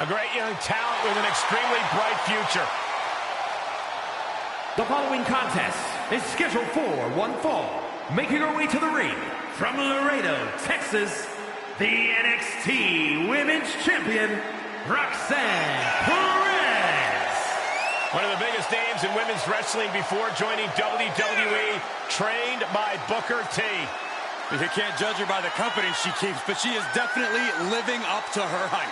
A great young talent with an extremely bright future. The following contest is scheduled for one fall. Making her way to the ring from Laredo, Texas, the NXT Women's Champion, Roxanne Perez. One of the biggest names in women's wrestling before joining WWE, trained by Booker T. You can't judge her by the company she keeps, but she is definitely living up to her hype.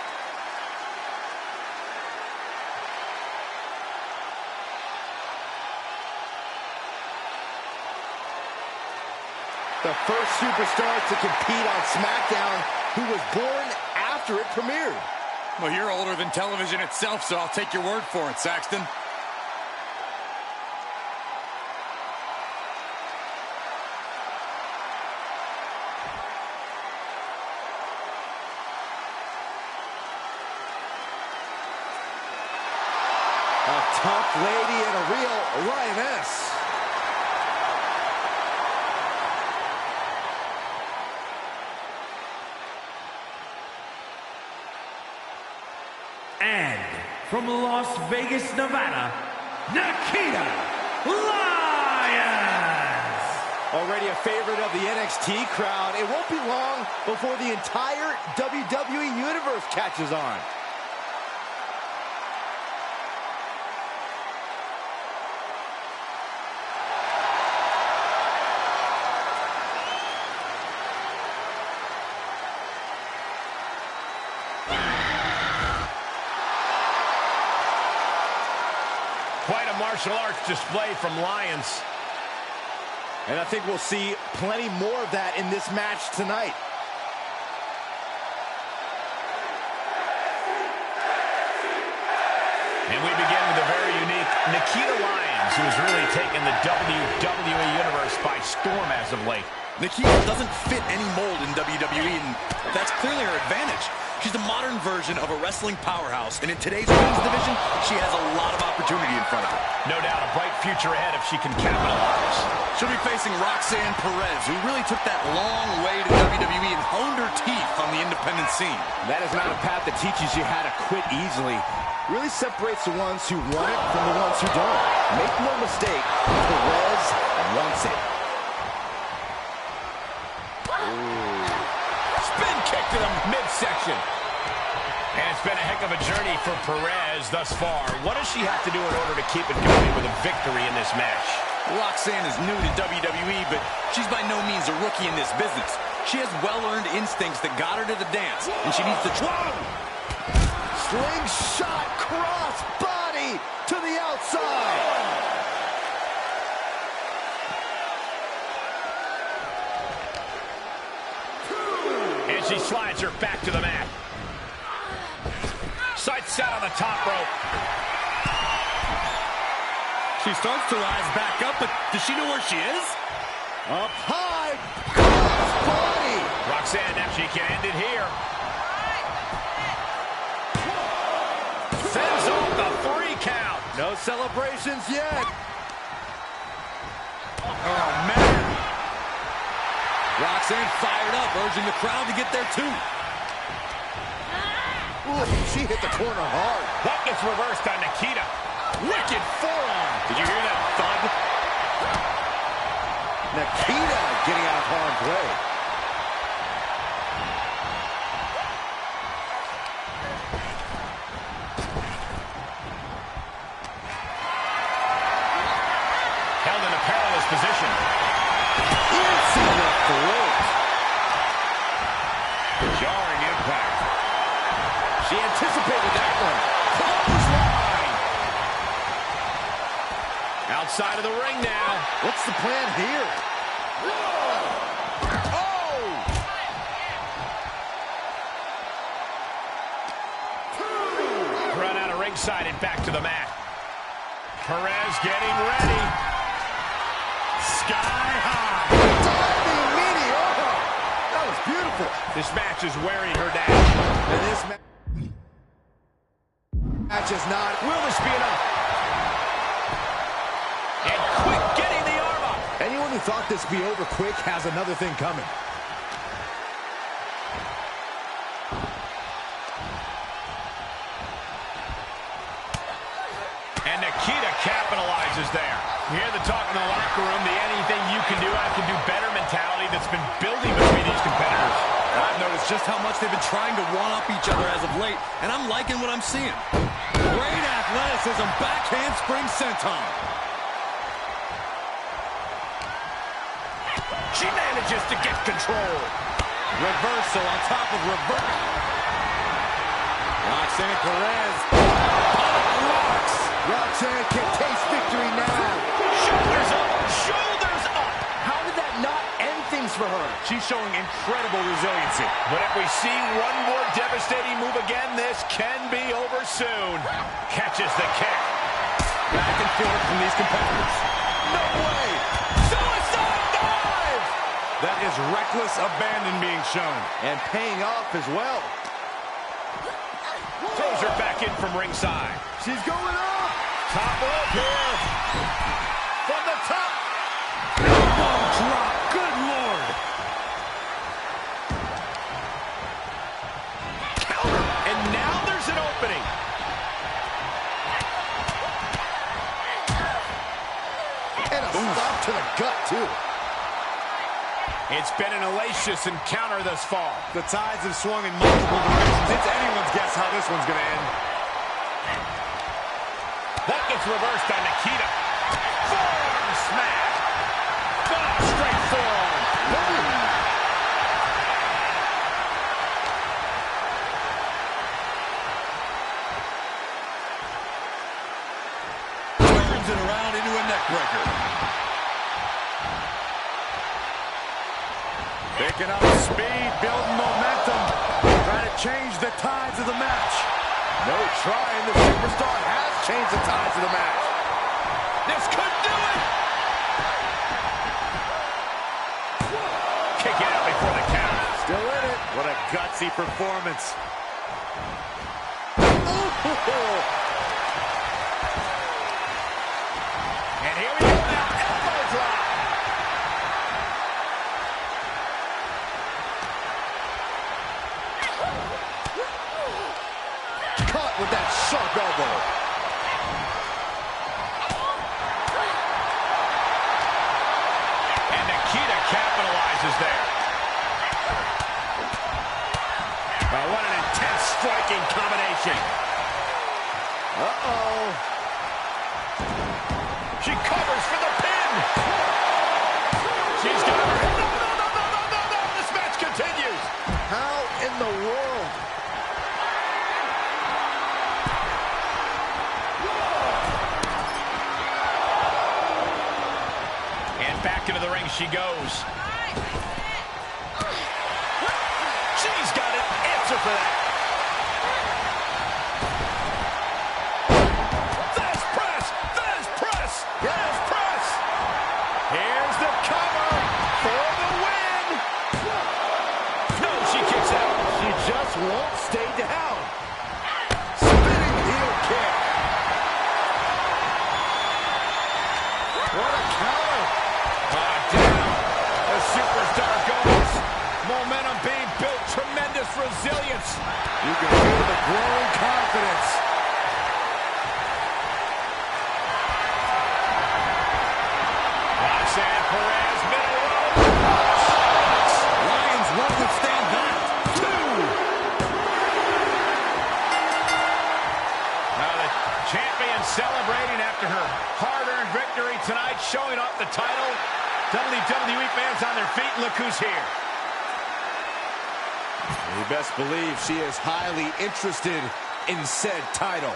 The first superstar to compete on SmackDown who was born after it premiered. Well, you're older than television itself, so I'll take your word for it, Saxton. A tough lady and a real lioness. And from Las Vegas, Nevada, Nikita Lyons. Already a favorite of the NXT crowd, it won't be long before the entire WWE Universe catches on. Quite a martial arts display from Lyons. And I think we'll see plenty more of that in this match tonight. And we begin with a very unique Nikita Lyons, who has really taken the WWE Universe by storm as of late. Nikita doesn't fit any mold in WWE, and that's clearly her advantage. She's a modern version of a wrestling powerhouse, and in today's women's division, she has a lot of opportunity in front of her. No doubt a bright future ahead if she can capitalize. She'll be facing Roxanne Perez, who really took that long way to WWE and honed her teeth on the independent scene. That is not a path that teaches you how to quit easily. Really separates the ones who want it from the ones who don't. Make no mistake, Perez wants it. Spin kick to the midsection. And it's been a heck of a journey for Perez thus far. What does she have to do in order to keep it going with a victory in this match? Roxanne is new to WWE, but she's by no means a rookie in this business. She has well-earned instincts that got her to the dance, and she needs to try. Slingshot cross body to the outside. And she slides her back to the mat. Sights set on the top rope. She starts to rise back up, but does she know where she is? Up high, cross body. Roxanne, now she can end it here. Fends off the 3 count. No celebrations yet. Oh, man. Roxanne fired up, urging the crowd to get there, too. Ooh, she hit the corner hard. That gets reversed on Nikita. Wicked forearm. Did you hear that thud? Nikita getting out of harm's way. Held in a perilous position. Into the throat. Jarring impact. She anticipated that one. Clothesline. Outside of the ring now. What's the plan here? Oh! Run out of ringside and back to the mat. Perez getting ready. Sky high. Diving meteor. That was beautiful. This match is wearing her down. And this match is not. Will this be enough? And quick getting the arm up. Anyone who thought this would be over quick has another thing coming. And Nikita capitalizes there. You hear the talk in the locker room, the anything you can do, I can do better mentality that's been building between these competitors. I've noticed just how much they've been trying to one-up each other as of late, and I'm liking what I'm seeing. Great athleticism, backhand spring senton. She manages to get control. Reversal on top of reversal. Roxanne Perez. Rocks. Roxanne can taste victory now. Shoulders up, shoulders up. How did that not end things for her? She's showing incredible resiliency. But if we see one more devastating move again, this can be over soon. Catches the kick. Back and forth from these competitors. No way. Suicide dive. That is reckless abandon being shown. And paying off as well. Throws her back in from ringside. She's going up. Top rope here. From the top. Elbow drop. Good Lord. Counter. And now there's an opening. And a stop to the gut, too. It's been an hellacious encounter thus far. The tides have swung in multiple directions. It's anyone's guess how this one's going to end. That gets reversed on Nikita. Forearm smash. Oh, straight forearm. Turns it around into a neck breaker. Picking up speed, building momentum. Trying to change the tides of the match. No trying. The superstar has changed the tides of the match. This could do it. Kick out before the count. Still in it. What a gutsy performance. And here we go now. Elbow drop. Caught with that sharp elbow. And Nikita capitalizes there. What an intense striking combination. Uh-oh. She covers for the pin. She's got her. No. This match continues. How in the world? And back into the ring she goes. She's got an answer for that. There's press. Here's the cover for the win. No, she kicks out. She just won't stay down. Spinning heel kick. What a counter. Down. The superstar goes. Momentum being built. Tremendous resilience. You can feel the growing confidence. Roxanne Perez, middle rope. Lions won't withstand that. Now the champion celebrating after her hard-earned victory tonight, showing off the title. WWE fans on their feet. Look who's here. You best believe she is highly interested in said title.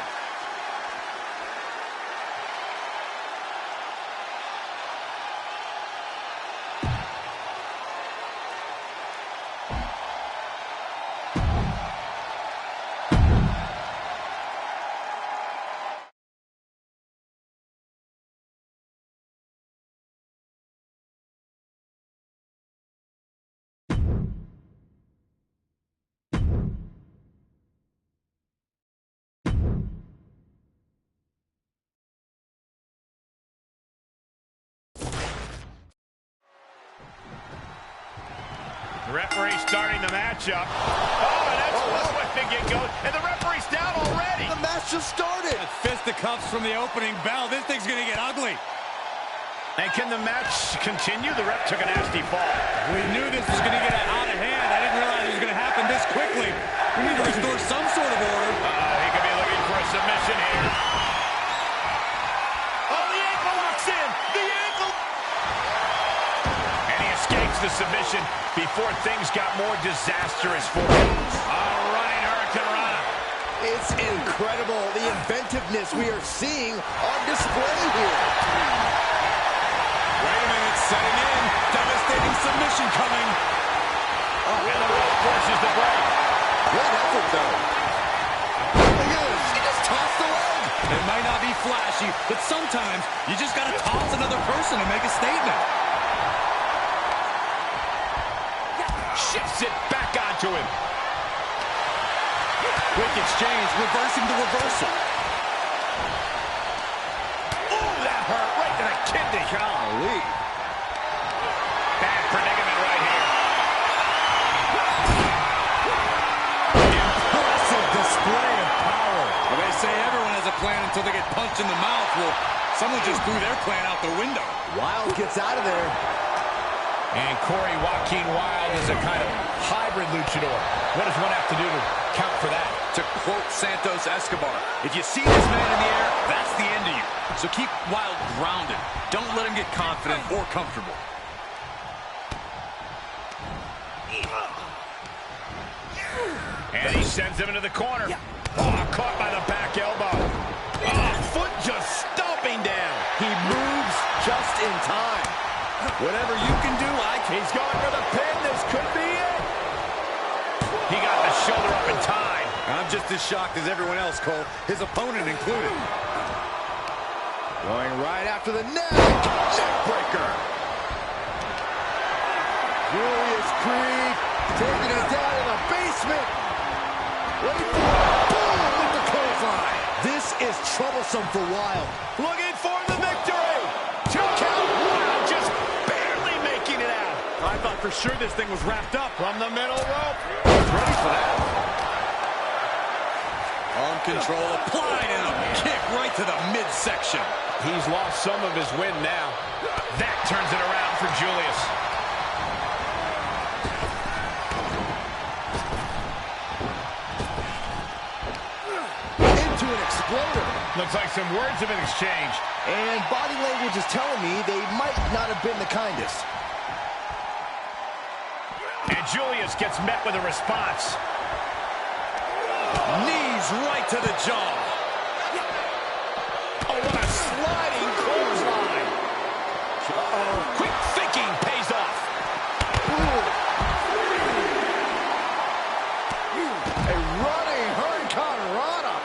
The referee starting the matchup. Oh, and that's one way to get going. And the referee's down already. The match match just started. Fisticuffs from the opening bell. This thing's gonna get ugly. And can the match continue? The ref took a nasty fall. We knew this was gonna get out of hand. I didn't realize it was gonna happen this quickly. We need to restore some sort of order. He could be looking for a submission here. Oh, the ankle locks in. The ankle. And he escapes the submission before things got more disastrous for him. All right, Hurricane Rana. It's incredible, the inventiveness we are seeing on display here. Wait a minute, setting in. Devastating submission coming. And the ref forces the break. Great effort, though. Look at this. He just tossed the leg. It might not be flashy, but sometimes you just gotta toss another person to make a statement. Shifts it back onto him. Quick exchange, reversing the reversal. Ooh, that hurt right to the kidney. Golly. Bad predicament right here. Impressive display of power. Well, they say everyone has a plan until they get punched in the mouth. Well, someone just threw their plan out the window. Wild gets out of there. And Corey Joaquin Wilde is a kind of hybrid luchador. What does one have to do to count for that? To quote Santos Escobar, if you see this man in the air, that's the end of you. So keep Wilde grounded. Don't let him get confident or comfortable. And he sends him into the corner. Oh, caught by the back elbow. Oh, foot just stomping down. He moves just in time. Whatever you can do, He's going for the pin. This could be it. He got the shoulder up in time. I'm just as shocked as everyone else, Cole, his opponent included. Going right after the neck. Neckbreaker. Julius Creed taking it down in the basement. Wait for it. Boom with the clothesline. This is troublesome for Wilde. Looking for the victory. 2 count. Wilde just barely making it out. I thought for sure this thing was wrapped up. From the middle rope. Ready for that. Arm control applied and a kick right to the midsection. He's lost some of his wind now. That turns it around for Julius. Into an exploder. Looks like some words have been exchanged. And body language is telling me they might not have been the kindest. And Julius gets met with a response. Knees right to the jaw. Oh, what a sliding clothesline. Uh-oh. Quick thinking pays off. A running Hurricane Rana.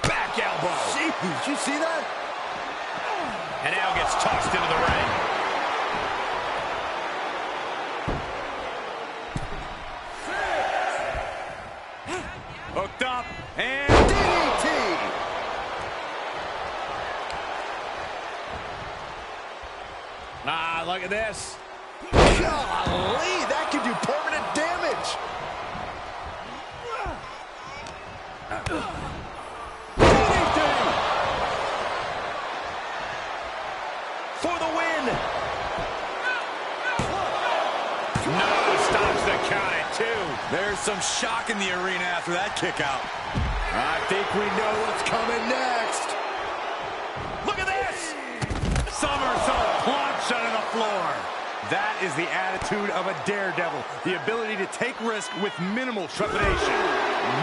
Back elbow. Jeez, did you see that? And now gets tossed into the ring. Hooked up, and DDT. Ah, look at this. Golly, that could do permanent damage. DDT. For the win. No, stops the count at 2. There's some shock in the arena after that kick out. I think we know what's coming next. Look at this. somersault plunge onto the floor. That is the attitude of a daredevil. The ability to take risk with minimal trepidation.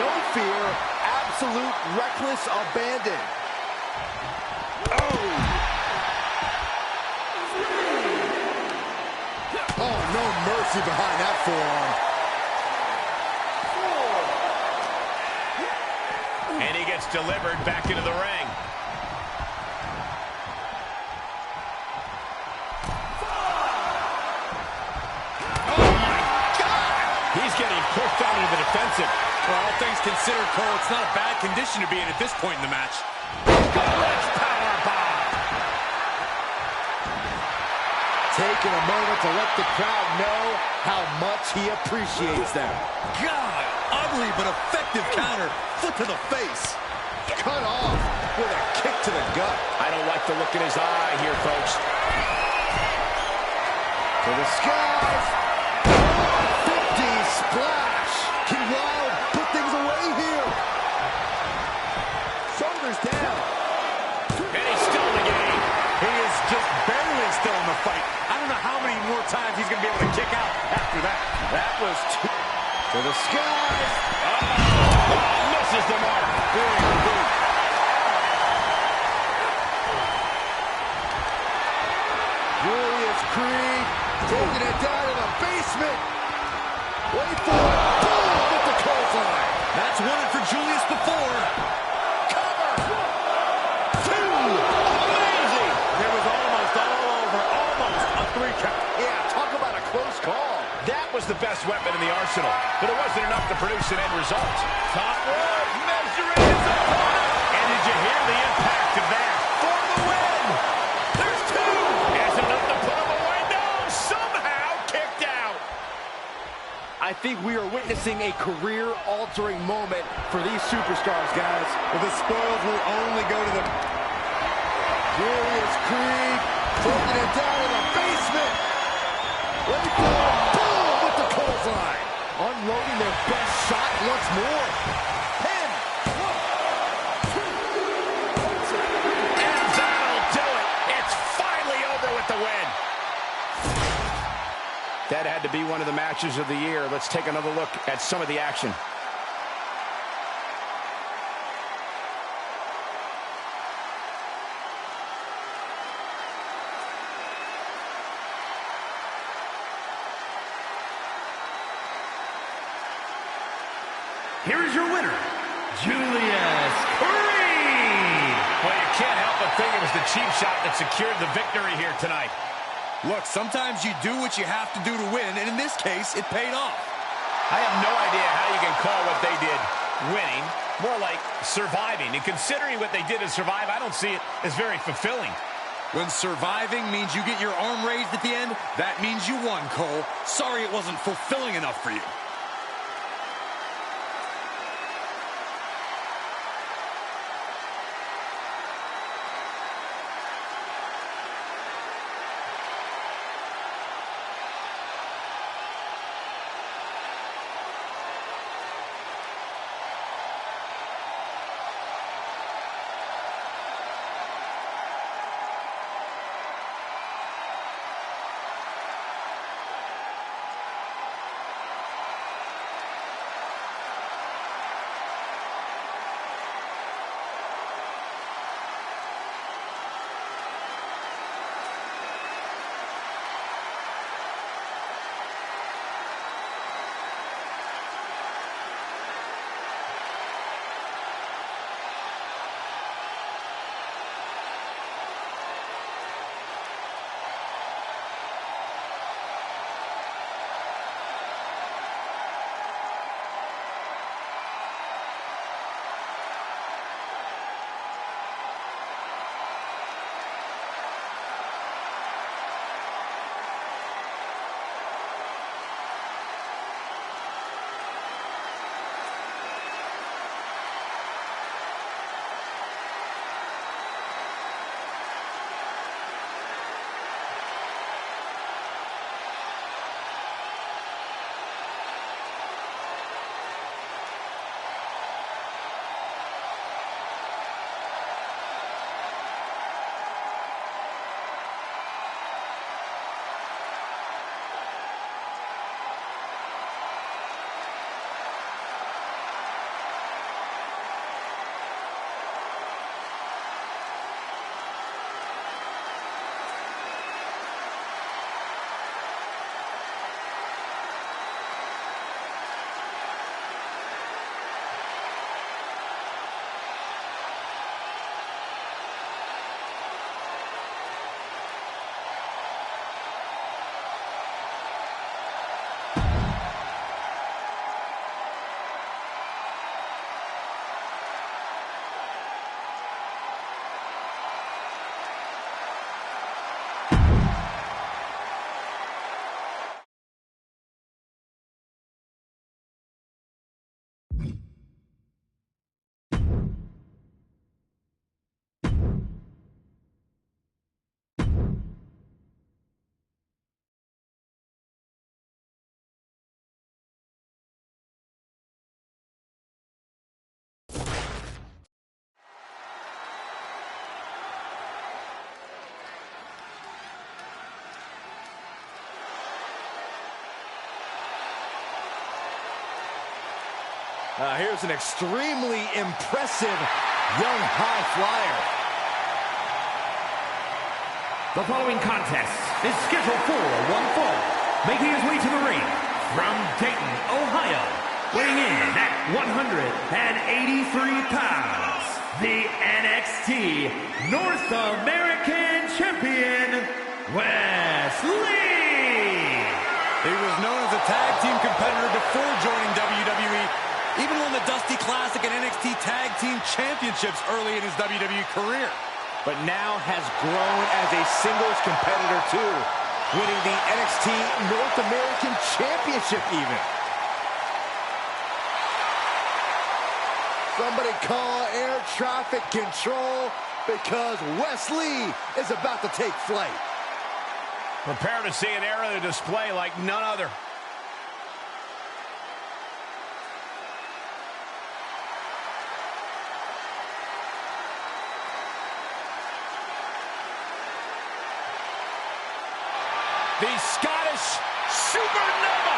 No fear, absolute reckless abandon. Oh, no mercy behind that forearm. And he gets delivered back into the ring. Oh, my God! He's getting pushed out into the defensive. Well, all things considered, Cole, it's not a bad condition to be in at this point in the match. Let's power bomb. Taking a moment to let the crowd know how much he appreciates them. God! ugly but effective counter. Foot to the face. Cut off with a kick to the gut. I don't like the look in his eye here, folks. To the skies. 50 splash. Can Wild put things away here? Shoulders down. And he's still in the game. He is just barely still in the fight. I don't know how many more times he's going to be able to kick out after that. That was too... To the skies. Misses the mark. Big boot. Julius Creed taking it down to the basement. Wait for it. Boom! With the clothesline. That's one in for Julius before. Cover. Two. Amazing. It was almost all over. Almost a 3 count. Yeah, talk about a close call. That was the best weapon in the arsenal, but it wasn't enough to produce an end result. Top rope, measuring his opponent. And did you hear the impact of that? For the win. There's two. That's enough to put him away. No, somehow kicked out. I think we are witnessing a career-altering moment for these superstars, guys. But the spoils will only go to the... Julius Creed taking it down to the basement. Wait for it. Boom! With the clothesline. Unloading their best shot once more. Pin. 1, 2. And that'll do it. It's finally over with the win. That had to be one of the matches of the year. Let's take another look at some of the action. Here is your winner, Julius Creed. Well, you can't help but think it was the cheap shot that secured the victory here tonight. Look, sometimes you do what you have to do to win, and in this case, it paid off. I have no idea how you can call what they did winning, more like surviving. And considering what they did to survive, I don't see it as very fulfilling. When surviving means you get your arm raised at the end, that means you won, Cole. Sorry it wasn't fulfilling enough for you. Here's an extremely impressive young high flyer. The following contest is scheduled for one fall. Making his way to the ring from Dayton, Ohio, weighing in at 183 pounds, the NXT North American Champion, Wes Lee. He was known as a tag team competitor before joining WWE, even won the Dusty Classic and NXT Tag Team Championships early in his WWE career. But now has grown as a singles competitor too, winning the NXT North American Championship even. Somebody call air traffic control because Wes Lee is about to take flight. Prepare to see an era of display like none other. The Scottish Supernova.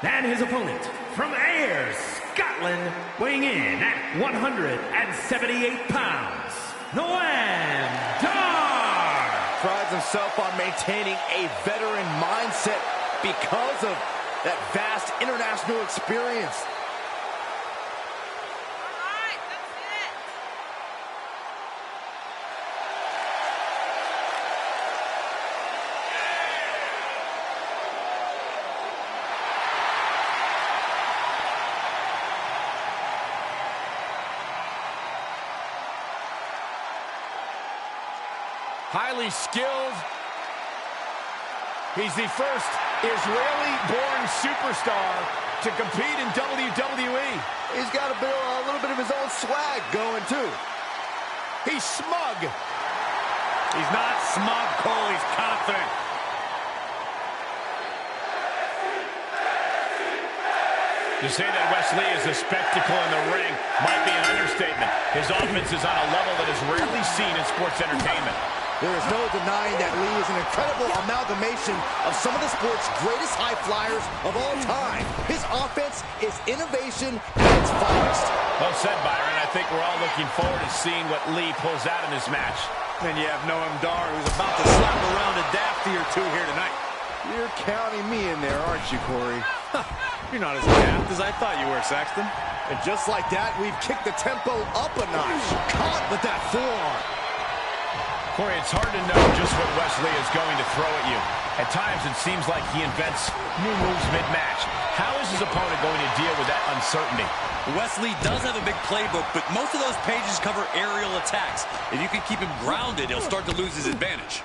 And his opponent from Ayr, Scotland, weighing in at 178 pounds, Noam Dar. Prides himself on maintaining a veteran mindset because of that vast international experience. Highly skilled. He's the first Israeli-born superstar to compete in WWE. He's got a little bit of his own swag going, too. He's smug. He's not smug, Cole. He's confident. To say that Wes Lee is a spectacle in the ring might be an understatement. His offense is on a level that is rarely seen in sports entertainment. There is no denying that Lee is an incredible amalgamation of some of the sport's greatest high flyers of all time. His offense is innovation at its finest. Well said, Byron. I think we're all looking forward to seeing what Lee pulls out in this match. And you have Noam Dar, who's about to slap around a Dafty or two here tonight. You're counting me in there, aren't you, Corey? You're not as daft as I thought you were, Saxton. And just like that, we've kicked the tempo up a notch. Caught with that forearm. Corey, it's hard to know just what Wes Lee is going to throw at you. At times, it seems like he invents new moves mid-match. How is his opponent going to deal with that uncertainty? Wes Lee does have a big playbook, but most of those pages cover aerial attacks. If you can keep him grounded, he'll start to lose his advantage.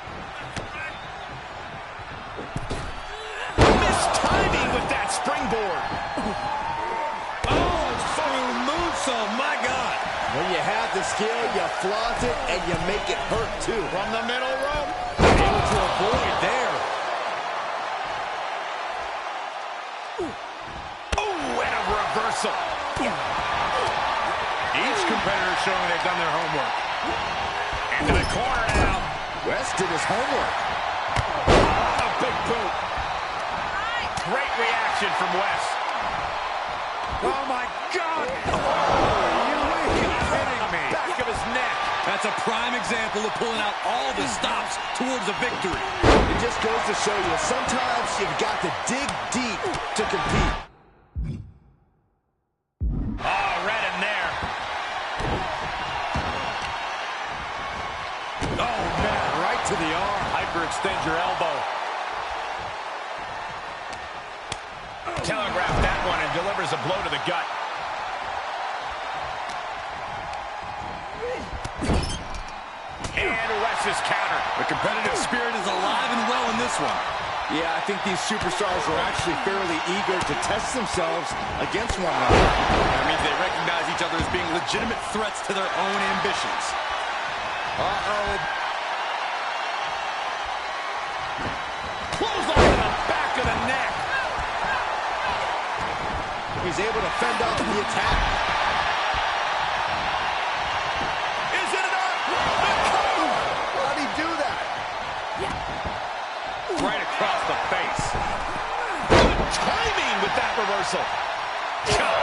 Missed timing with that springboard. Oh, through moonsault, my God. When you have the skill, you flaunt it, and you make it hurt, too. From the middle rope. Able to avoid there. Oh, and a reversal. Each competitor showing they've done their homework. Into the corner now. Wes did his homework. A big boot. Great reaction from Wes. Oh, my God. Back of his neck. That's a prime example of pulling out all the stops towards a victory. It just goes to show you, sometimes you've got to dig deep to compete. Oh, read him there. Oh, man, right to the arm. Hyperextend your elbow. Telegraph that one and delivers a blow to the gut. And Wes is countered. The competitive spirit is alive and well in this one. Yeah, I think these superstars are actually fairly eager to test themselves against one another. That means they recognize each other as being legitimate threats to their own ambitions. Uh-oh. Clothesline to the back of the neck. He's able to fend off the attack. reversal. Chop.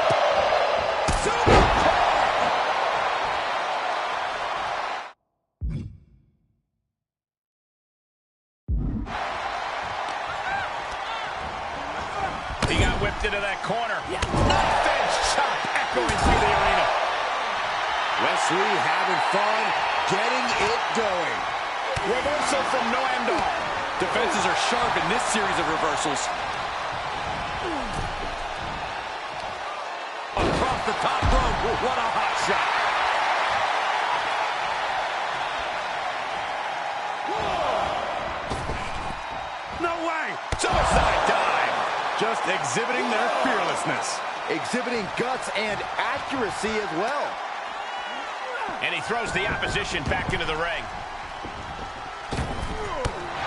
Super. He got whipped into that corner. Knife edge chop echoing through the arena. Wesley having fun, getting it going. Reversal from Noam Dar. Defenses are sharp in this series of reversals. Across the top rope. What a hot shot. No way! Suicide dive. Just exhibiting their fearlessness. Exhibiting guts and accuracy as well. And he throws the opposition back into the ring.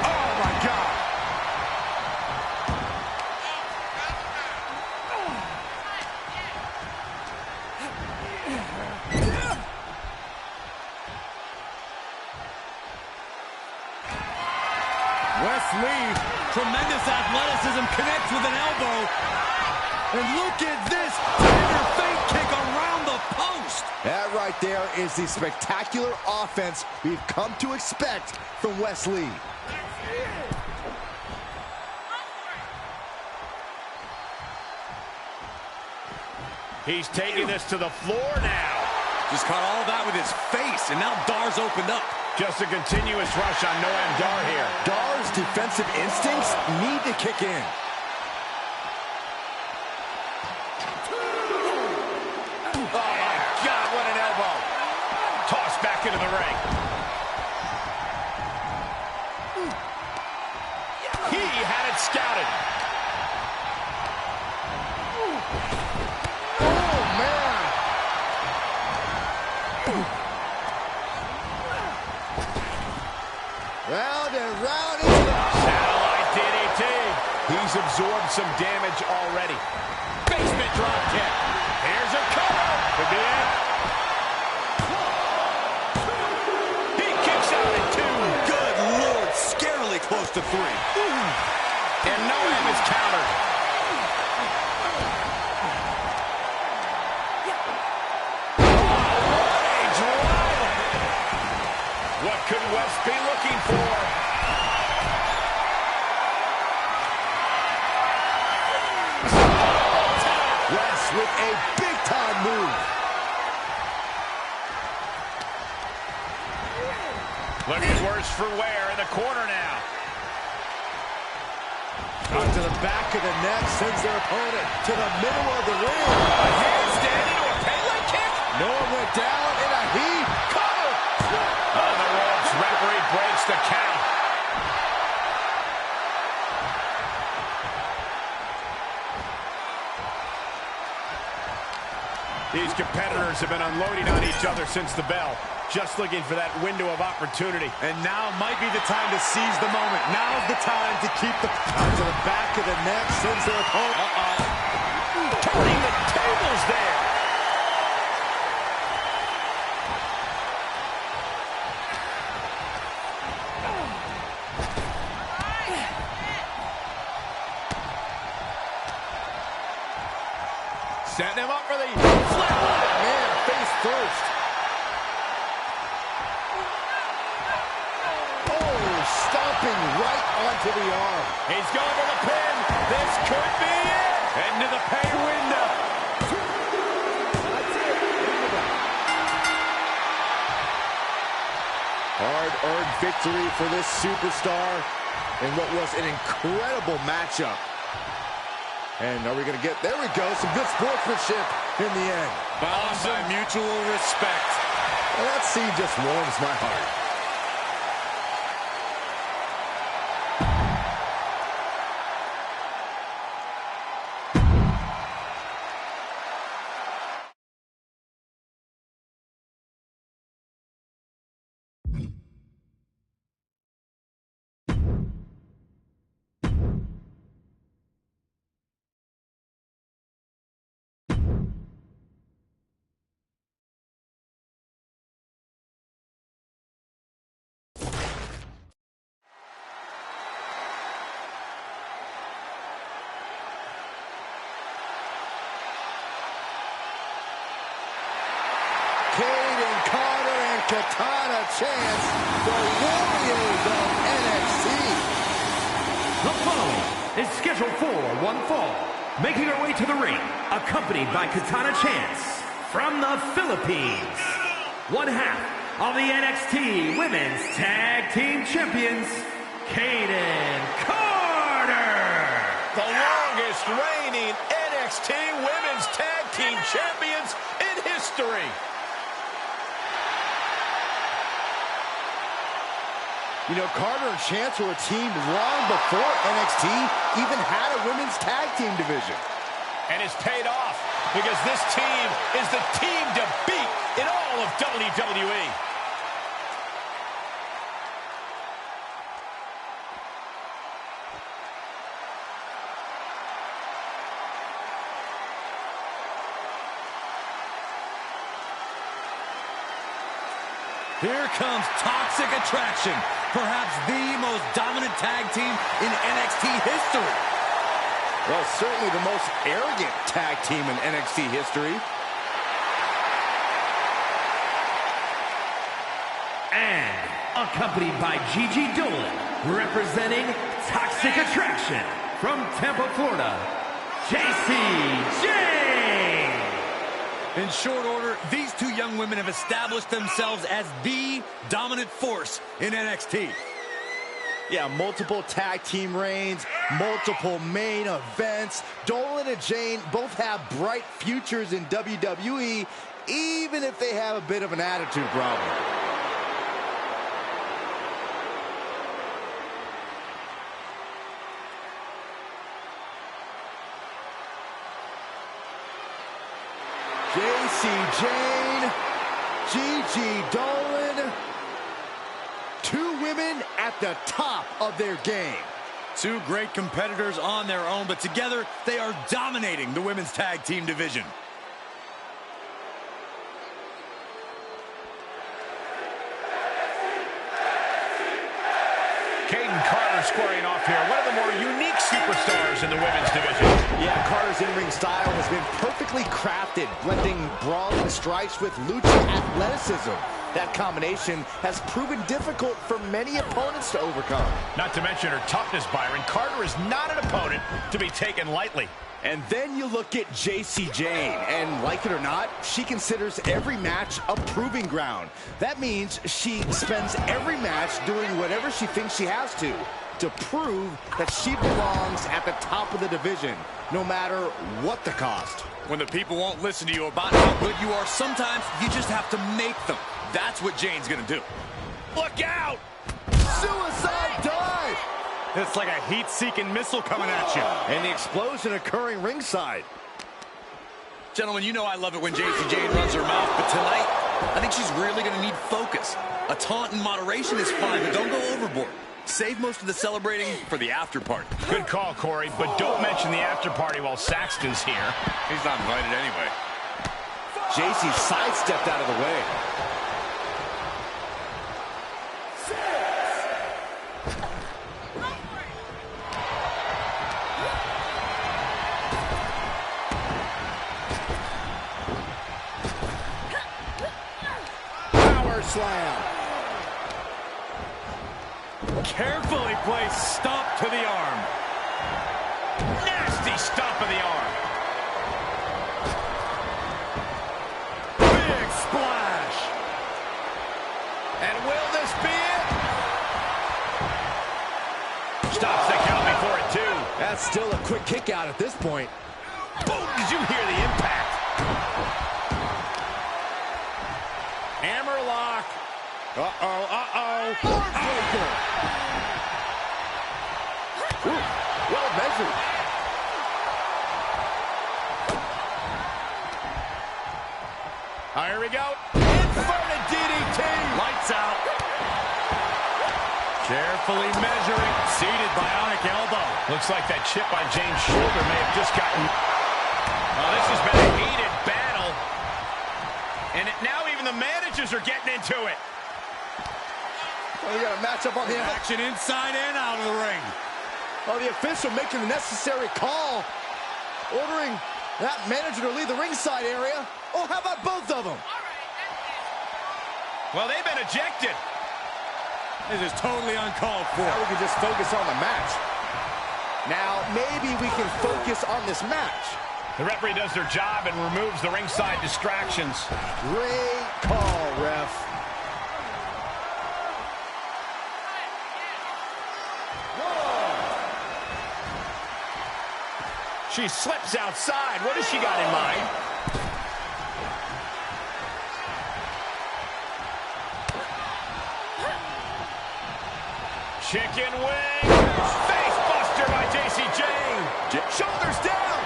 Oh, my God. Wesley, tremendous athleticism, connects with an elbow. And look at this, Tiger feint kick around the post. That right there is the spectacular offense we've come to expect from Wesley. He's taking this to the floor now. Just caught all that with his face, and now Dar's opened up. Just a continuous rush on Noam Dar here. Dar's defensive instincts need to kick in. Oh, my God, what an elbow. Tossed back into the ring. He had it scouted. Oh, man. Round and round into the... Satellite DDT. He's absorbed some damage already. Basement drop kick. Here's a cover. Could be it. He kicks out at 2. Good Lord, scarily close to 3. And Noam is countered. What a driver. What could West be looking for? West with a big-time move. Looking worse for wear in the corner now. Up to the back of the neck, sends their opponent to the middle of the ring. A handstand into a Pele kick. Noah went down in a heap. Cover. On the ropes, referee breaks the count. These competitors have been unloading on each other since the bell. Just looking for that window of opportunity. And now might be the time to seize the moment. Now's the time to keep the... Up to the back of the neck, sends their opponent. Turning the tables there. Setting him up for the flatline. Man, face first. Oh, stomping right onto the arm. He's going for the pin. This could be it. Into the pay window. Hard-earned victory for this superstar in what was an incredible matchup. And are we going to get... There we go. Some good sportsmanship in the end. Bound by mutual respect. Well, that scene just warms my heart. Katana Chance, the Warriors of NXT. The following is scheduled for one fall. Making her way to the ring, accompanied by Katana Chance from the Philippines. One half of the NXT Women's Tag Team Champions, Kaden Carter. The longest reigning NXT Women's Tag Team Champions in history. You know, Carter and Chance were a team long before NXT even had a women's tag team division. And it's paid off because this team is the team to beat in all of WWE. Here comes Toxic Attraction, perhaps the most dominant tag team in NXT history. Well, certainly the most arrogant tag team in NXT history. And accompanied by Gigi Dolan, representing Toxic Attraction from Tampa, Florida, JCJ. In short order, these two young women have established themselves as the dominant force in NXT. Yeah, multiple tag team reigns, multiple main events. Dolan and Jane both have bright futures in WWE, even if they have a bit of an attitude problem. JC Jane, Gigi Dolan, two women at the top of their game. Two great competitors on their own, but together they are dominating the women's tag team division. Kaden Carter squaring off here. One of the more unique superstars in the women's division. Yeah, Carter's in-ring style has been perfectly crafted, blending brawling strikes with lucha athleticism. That combination has proven difficult for many opponents to overcome. Not to mention her toughness, Byron. Carter is not an opponent to be taken lightly. And then you look at JC Jane, and like it or not, she considers every match a proving ground. That means she spends every match doing whatever she thinks she has to prove that she belongs at the top of the division, no matter what the cost. When the people won't listen to you about how good you are, sometimes you just have to make them. That's what Jane's gonna do. Look out! Suicide dive! It's like a heat-seeking missile coming at you. And the explosion occurring ringside. Gentlemen, you know I love it when JC Jane runs her mouth, but tonight, I think she's really gonna need focus. A taunt in moderation is fine, but don't go overboard. Save most of the celebrating for the after party. Good call, Corey, but don't mention the after party while Saxton's here. He's not invited anyway. JC sidestepped out of the way. Power slam. Carefully placed stomp to the arm. Nasty stomp of the arm. Big splash. And will this be it? Stops the count before it, too. That's still a quick kick out at this point. Boom! Did you hear the impact? Hammerlock. Uh-oh, uh-oh. Heartbreaker. Ooh, well measured. Here we go. Inverted DDT. Lights out. Carefully measuring. Seated bionic elbow. Looks like that chip on Jane's shoulder may have just gotten... Oh, this has been a heated battle. And now even the managers are getting into it. Oh, we got a matchup on the Action inside and out of the ring. Oh, the official making the necessary call. Ordering that manager to leave the ringside area. Oh, how about both of them? Well, they've been ejected. This is totally uncalled for. Now we can just focus on the match. Now, maybe we can focus on this match. The referee does their job and removes the ringside distractions. Great call, ref. She slips outside. What has she got in mind? Chicken wing. Face buster by Jacy Jayne. Shoulders down.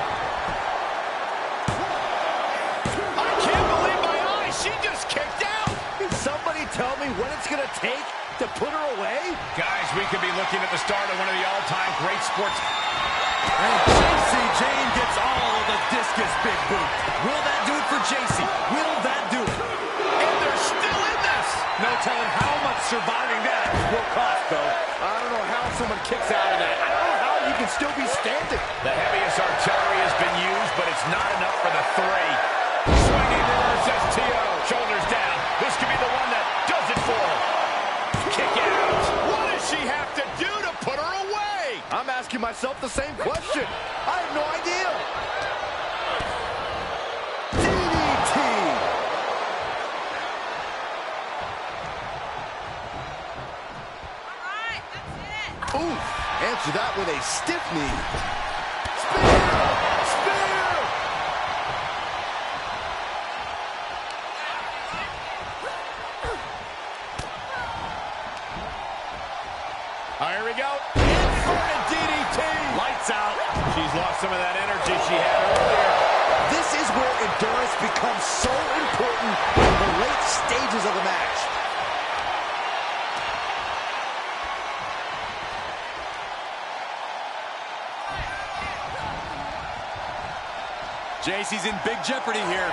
I can't believe my eyes. She just kicked out. Can somebody tell me what it's going to take to put her away? Guys, we could be looking at the start of one of the all-time great sports. And Jacy Jayne gets all of the discus big boot. Will that do it for Jacy? Will that do it? And they're still in this. No telling how much surviving that will cost, though. I don't know how someone kicks out of that. I don't know how you can still be standing. The heaviest artillery has been used, but it's not enough for the three. Swinging reverse STO. Shoulders down. This could be the one that does it for her. Kick out. What does she have to do to put her away? I'm asking myself the same question. I have no idea. DDT. Ooh, answer that with a stiff knee. Spear! Spear! Here we go. Inverted DDT. Lights out. She's lost some of that energy she had earlier. This is where endurance becomes so important in the late stages of the match. Jacy's in big jeopardy here.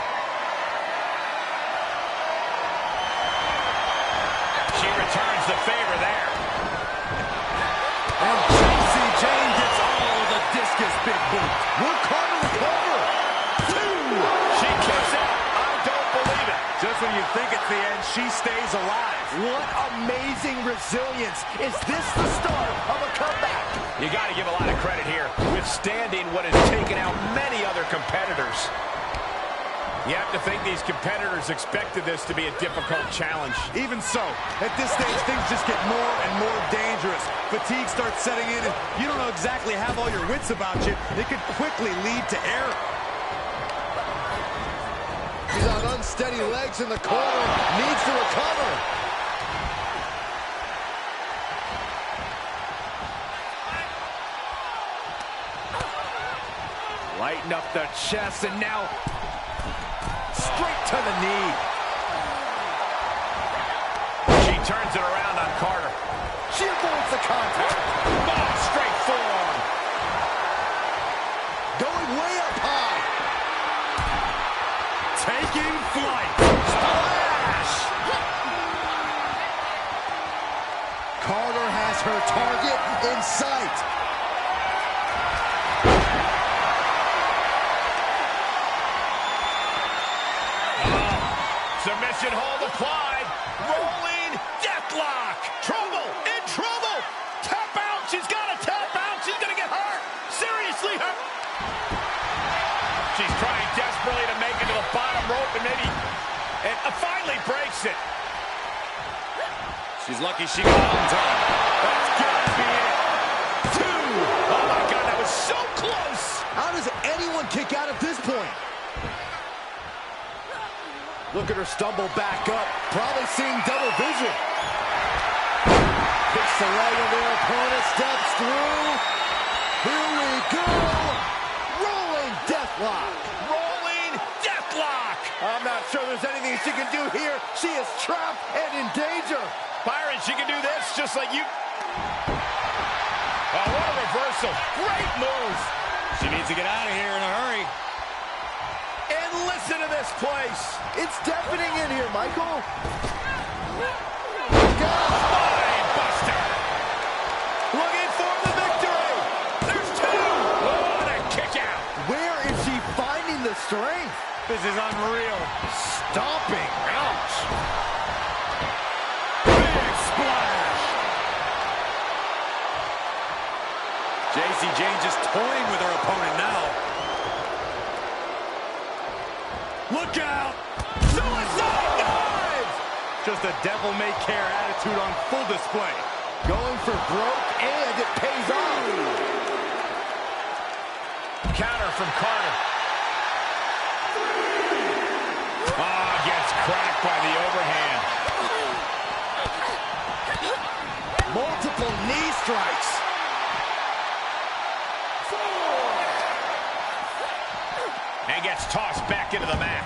She returns the favor there. And Jacy Jayne gets all of the discus big boot. Will Carter recover? Two. She kicks out. I don't believe it. Just when you think it's the end, she stays alive. What amazing resilience. Is this the start of a comeback? You got to give a lot of credit here, withstanding what has taken out many other competitors. You have to think these competitors expected this to be a difficult challenge. Even so, at this stage, things just get more and more dangerous. Fatigue starts setting in, and you don't know exactly have all your wits about you. It could quickly lead to error. She's on unsteady legs in the corner. Needs to recover. Lighten up the chest, and now straight to the knee. She turns it around on Carter. She avoids the contact. Oh, straight forearm. Going way up high. Taking flight. Splash! Carter has her target in sight. Submission hold applied. Rolling deathlock. Trouble. In trouble. Tap out. She's got to tap out. She's going to get hurt. Seriously hurt. She's trying desperately to make it to the bottom rope and finally breaks it. She's lucky she got on time. That's got to be it. Two. Oh, my God. That was so close. How does anyone kick out at this point? Look at her stumble back up, probably seeing double vision. Kicks the leg of their opponent, steps through. Here we go. Rolling deathlock. Rolling deathlock. I'm not sure there's anything she can do here. She is trapped and in danger. Byron, she can do this just like you. Oh, what a reversal. Great move. She needs to get out of here in a hurry. And listen to this place. It's deafening in here, Michael. Spine buster. Looking for the victory. There's two. What a kick out. Where is she finding the strength? This is unreal. Stomping. Ouch. J.C. Jane just toying with her opponent now. Look out! Suicide dive! Just a devil-may-care attitude on full display. Going for broke, and it pays off. Counter from Carter. Gets cracked by the overhand. Multiple knee strikes. And gets tossed back into the mat.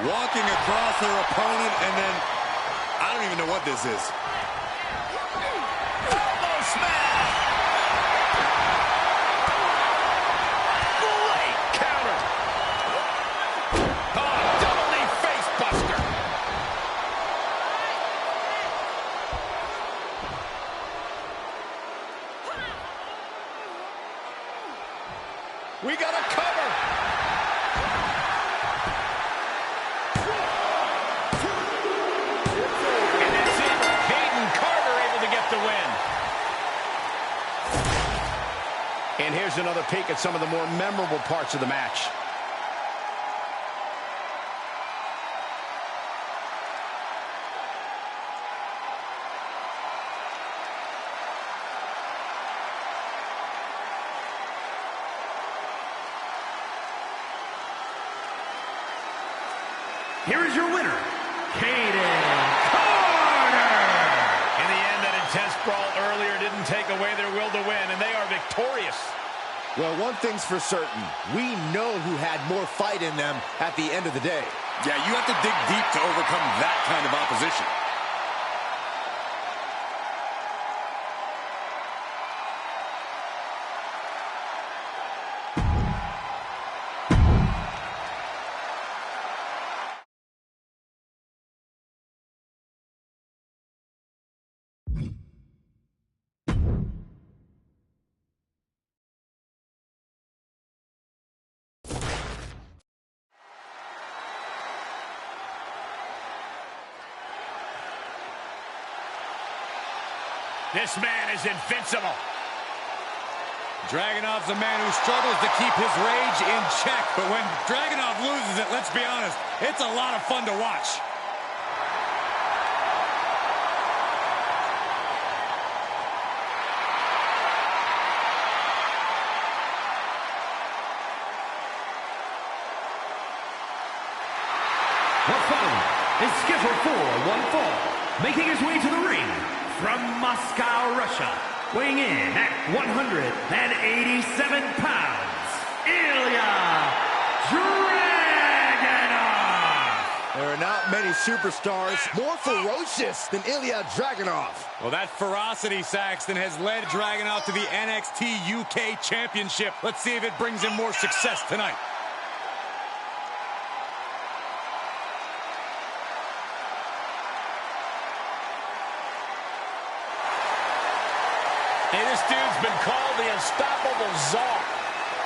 Walking across her opponent, and then I don't even know what this is. Elbow smash! Great counter! Oh, double knee face buster! We got a cover! And that's it. Hayden Carter able to get the win. And here's another peek at some of the more memorable parts of the match. Here is your winner, Hayden Carter. In the end, that intense brawl earlier didn't take away their will to win, and they are victorious. Well, one thing's for certain. We know who had more fight in them at the end of the day. Yeah, you have to dig deep to overcome that kind of opposition. This man is invincible. Dragunov's a man who struggles to keep his rage in check, but when Dragunov loses it, let's be honest, it's a lot of fun to watch. The following is scheduled for one fall, making his way to the ring from Moscow, Russia, weighing in at 187 pounds, Ilya Dragunov. There are not many superstars more ferocious than Ilya Dragunov. Well, that ferocity, Saxton, has led Dragunov to the NXT UK Championship. Let's see if it brings him more success tonight. Hey, this dude's been called the Unstoppable Czar.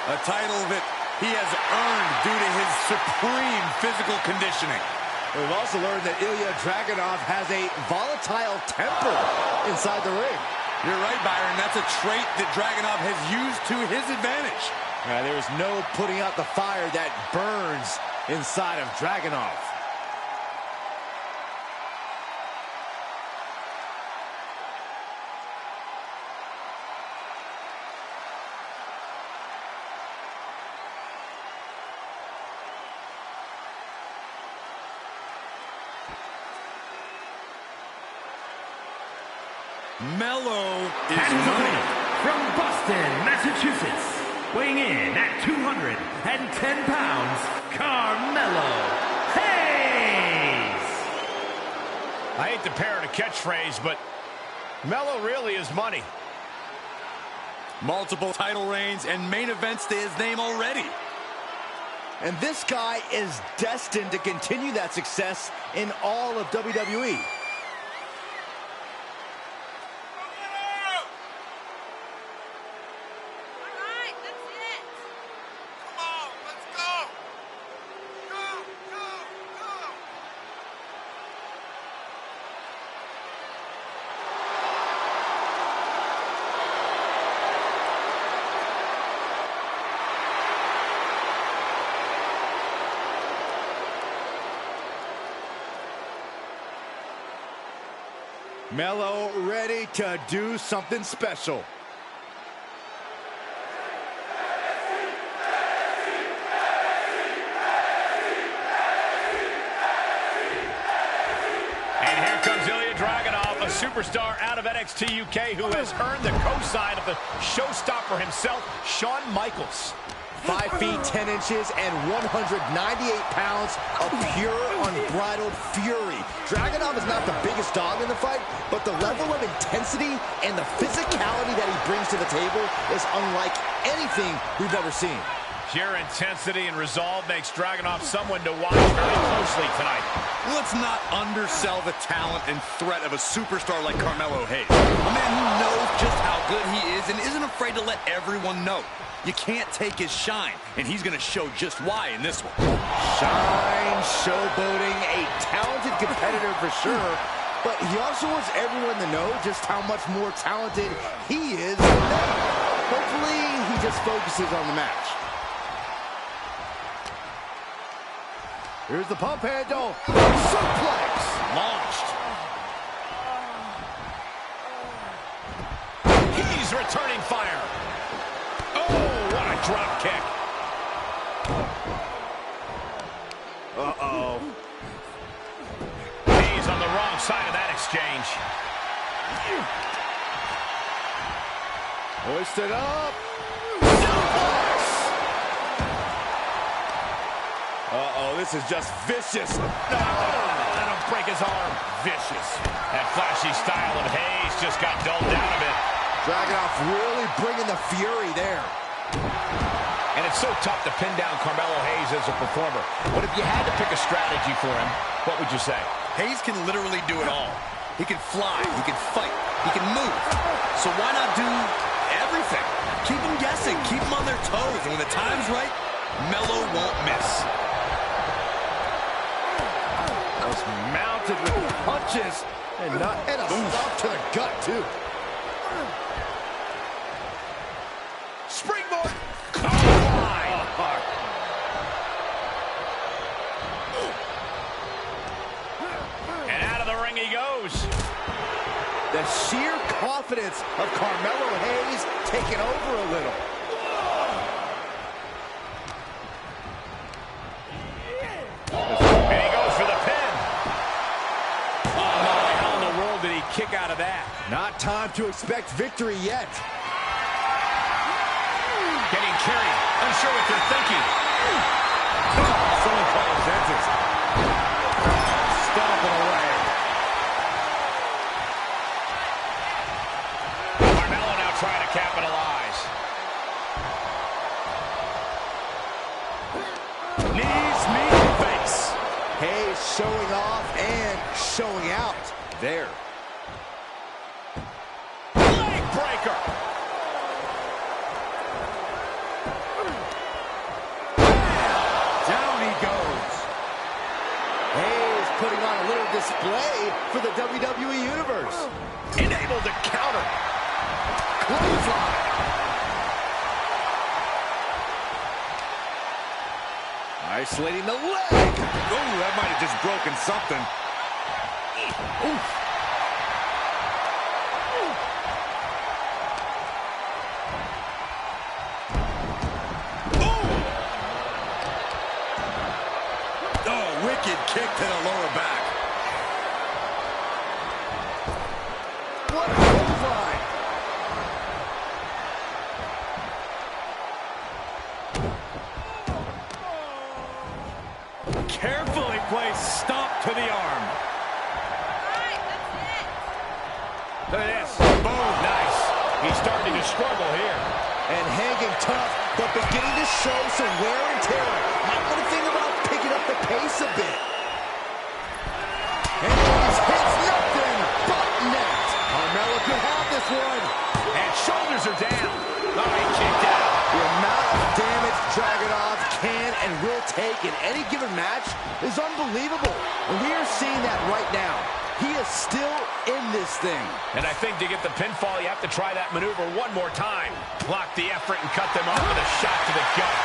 A title that he has earned due to his supreme physical conditioning. We've also learned that Ilya Dragunov has a volatile temper inside the ring. You're right, Byron. That's a trait that Dragunov has used to his advantage. There is no putting out the fire that burns inside of Dragunov. Mello is And his winning. opponent from Boston, Massachusetts, weighing in at 210 pounds, Carmelo Hayes. I hate to parrot a catchphrase, but Mello really is money. Multiple title reigns and main events to his name already. And this guy is destined to continue that success in all of WWE. Melo ready to do something special. And here comes Ilya Dragunov, a superstar out of NXT UK who has earned the cosign of the showstopper himself, Shawn Michaels. 5 feet 10 inches and 198 pounds of pure, unbridled fury. Dragunov is not the biggest dog in the fight, but the level of intensity and the physicality that he brings to the table is unlike anything we've ever seen. Pure intensity and resolve makes Dragunov someone to watch very closely tonight. Let's not undersell the talent and threat of a superstar like Carmelo Hayes. A man who knows just how good he is and isn't afraid to let everyone know. You can't take his shine, and he's going to show just why in this one. Shine, showboating, a talented competitor for sure, but he also wants everyone to know just how much more talented he is than them. Hopefully, he just focuses on the match. Here's the pump handle. Suplex. Launched. He's returning fire. Oh, what a drop kick. Uh-oh. He's on the wrong side of that exchange. Hoisted up. Uh-oh, this is just vicious. No, let him break his arm. Vicious. That flashy style of Hayes just got dulled down a bit. Dragunov really bringing the fury there. And it's so tough to pin down Carmelo Hayes as a performer. But if you had to pick a strategy for him, what would you say? Hayes can literally do it all. He can fly, he can fight, he can move. So why not do everything? Keep them guessing, keep them on their toes, and when the time's right, Melo won't miss. Just mounted with punches and a stop to the gut too. Springboard. Oh, and out of the ring he goes. The sheer confidence of Carmelo Hayes taking over a little. And he goes for the pin. Oh, no, how in the world did he kick out of that? Not time to expect victory yet. Getting carried. Unsure what they're thinking. Someone call his dentist. Stomping away. Carmelo now trying to capitalize. Knees meet the face. Hayes showing off and showing out there. Leg breaker. Down he goes. Hayes putting on a little display for the WWE Universe. Enabled to counter. Clothesline. Isolating the leg. Ooh, that might have just broken something. Oof. Oh, wicked kick to the lower back. What a clothesline. Carefully placed stomp to the arm. Look at this. Boom. Nice. He's starting to struggle here. And hanging tough, but beginning to show some wear and tear. Might want to think about picking up the pace a bit. And Hayes hits nothing but net. Carmelo could have this one. And shoulders are down. Oh, he kicked out. The amount of damage Dragunov can and will take in any given match is unbelievable. And we are seeing that right now. He is still in this thing. And I think to get the pinfall, you have to try that maneuver one more time. Block the effort and cut them off with a shot to the gut.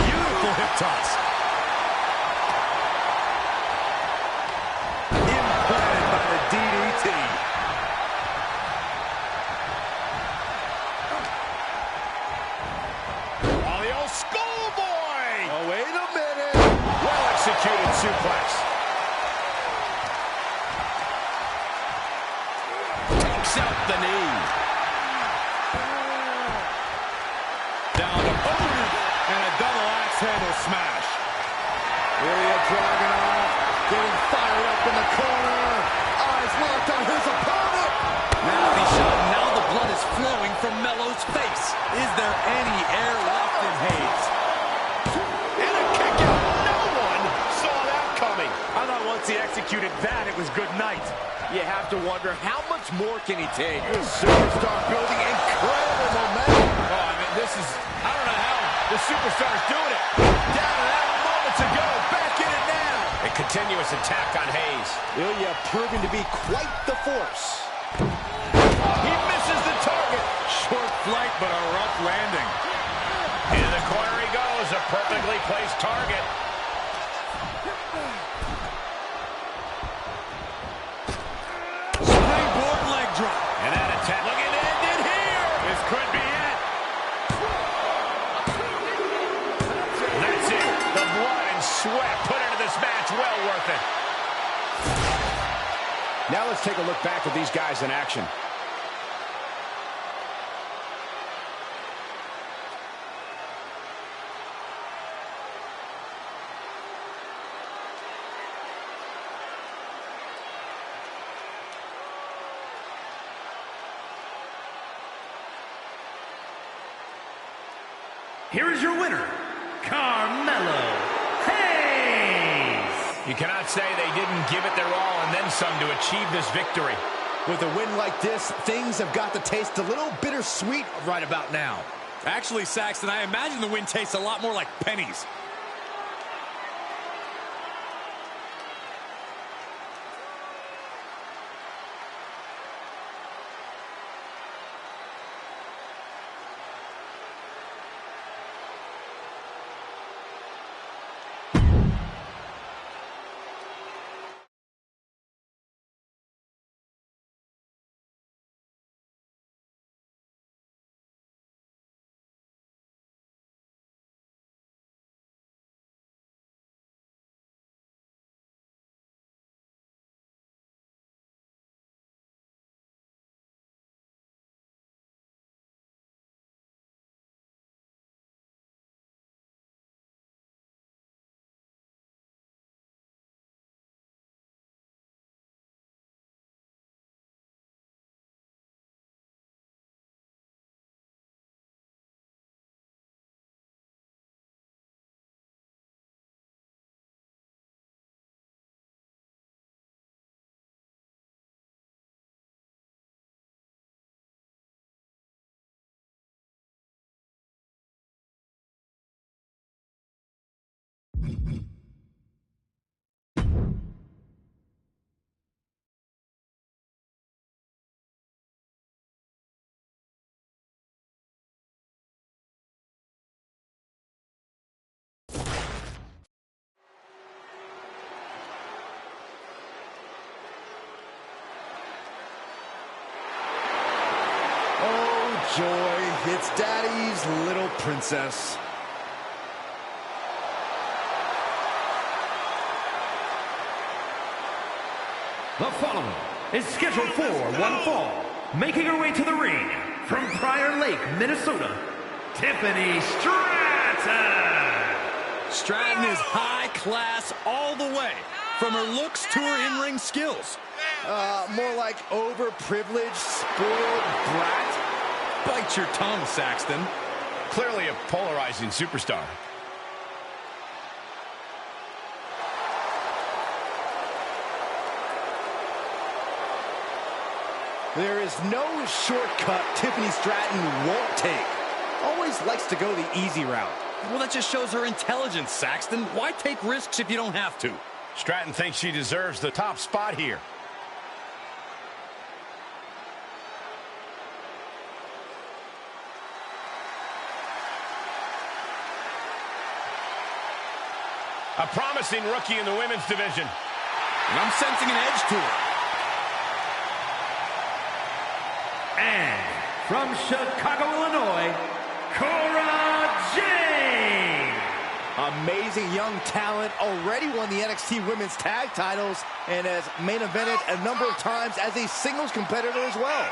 Beautiful hip toss. Impact. executed suplex. Takes out the knee. Down to boom. And a double axe handle smash. Ilya Dragunov getting fired up in the corner. Eyes locked on his opponent. Now he's shot. Now the blood is flowing from Melo's face. Is there any air left in Hayes? And a kick out. No one saw that coming. I thought once he executed that, it was good night. You have to wonder, how much more can he take? This superstar building incredible momentum. Oh, I mean, I don't know how the superstar's doing it. Down and out moments ago. Back in it now. A continuous attack on Hayes. Ilya proving to be quite the force. He misses the target. Short flight, but a rough landing. In the corner he goes. A perfectly placed target. Springboard leg drop. And that attack looking to end it here. This could be it. That's it. The blood and sweat put into this match. Well worth it. Now let's take a look back at these guys in action. Here is your winner, Carmelo Hayes. You cannot say they didn't give it their all and then some to achieve this victory. With a win like this, things have got to taste a little bittersweet right about now. Actually, Saxton, I imagine the win tastes a lot more like pennies. Joy, it's Daddy's little princess. The following is scheduled for one fall. Making her way to the ring from Prior Lake, Minnesota, Tiffany Stratton. Stratton is high class all the way, from her looks to her in-ring skills. More like overprivileged, spoiled brat. Bite your tongue, Saxton. Clearly a polarizing superstar. There is no shortcut Tiffany Stratton won't take. Always likes to go the easy route. Well, that just shows her intelligence, Saxton. Why take risks if you don't have to? Stratton thinks she deserves the top spot here. A promising rookie in the women's division. And I'm sensing an edge to her. And from Chicago, Illinois, Cora Jade. A amazing young talent, already won the NXT Women's Tag titles and has main evented a number of times as a singles competitor as well.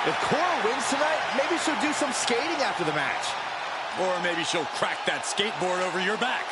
If Cora wins tonight, maybe she'll do some skating after the match. Or maybe she'll crack that skateboard over your back.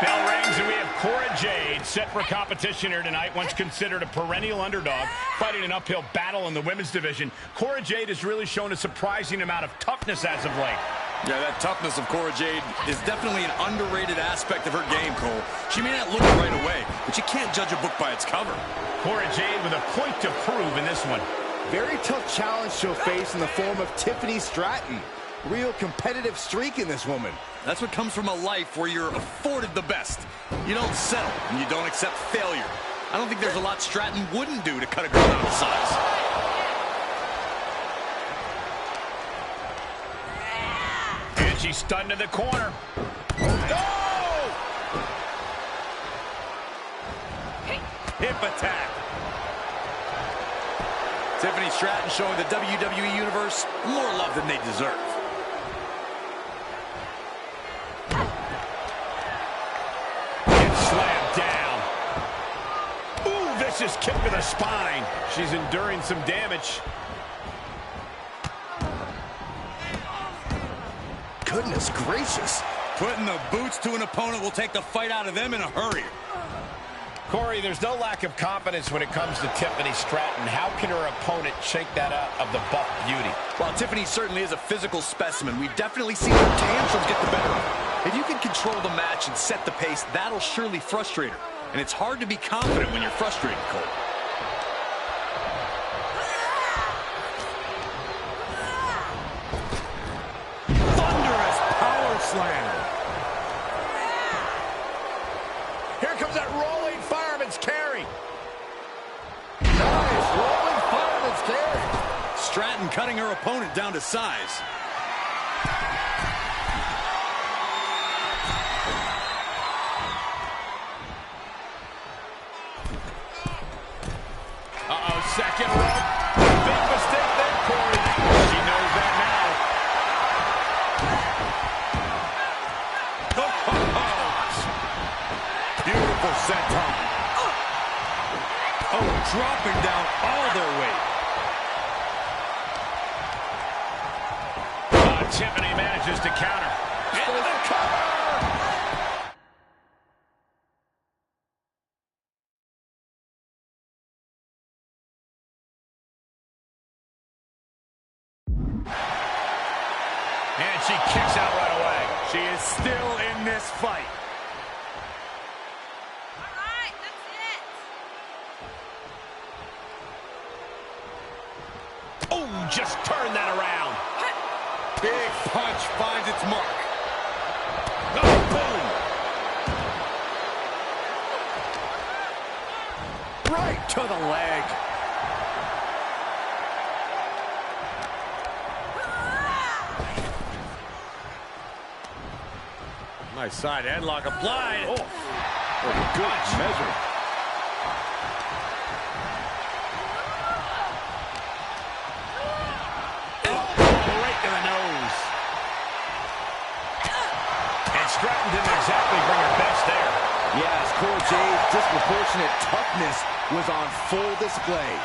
Bell rings and we have Cora Jade set for competition here tonight. Once considered a perennial underdog, fighting an uphill battle in the women's division, Cora Jade has really shown a surprising amount of toughness as of late. Yeah, that toughness of Cora Jade is definitely an underrated aspect of her game, Cole. She may not look it right away, but you can't judge a book by its cover. Cora Jade with a point to prove in this one. Very tough challenge she'll face in the form of Tiffany Stratton. Real competitive streak in this woman. That's what comes from a life where you're afforded the best. You don't settle, and you don't accept failure. I don't think there's a lot Stratton wouldn't do to cut a girl out of size. And she's stunned in the corner. Oh! Hip attack. Tiffany Stratton showing the WWE Universe more love than they deserve. Vicious kick to the spine. She's enduring some damage. Goodness gracious. Putting the boots to an opponent will take the fight out of them in a hurry. Corey, there's no lack of confidence when it comes to Tiffany Stratton. How can her opponent shake that out of the buff beauty? While Tiffany certainly is a physical specimen, we've definitely seen her tantrums get the better of her. If you can control the match and set the pace, that'll surely frustrate her. And it's hard to be confident when you're frustrated, Cole. Thunderous power slam. Here comes that rolling fireman's carry. Nice rolling fireman's carry. Stratton cutting her opponent down to size. Second rope. Big mistake there, Corey. She knows that now. Beautiful senton. Oh, dropping down all their weight. Tiffany manages to counter. Into the cover. And she kicks out right away. She is still in this fight. All right, that's it. Oh, just turn that around. Big punch finds its mark. Oh, boom. Right to the leg. Nice side headlock applied. Oh, good measure. Right to the nose. And Stratton didn't exactly bring her best there. Yes, Cora Jade's disproportionate toughness was on full display.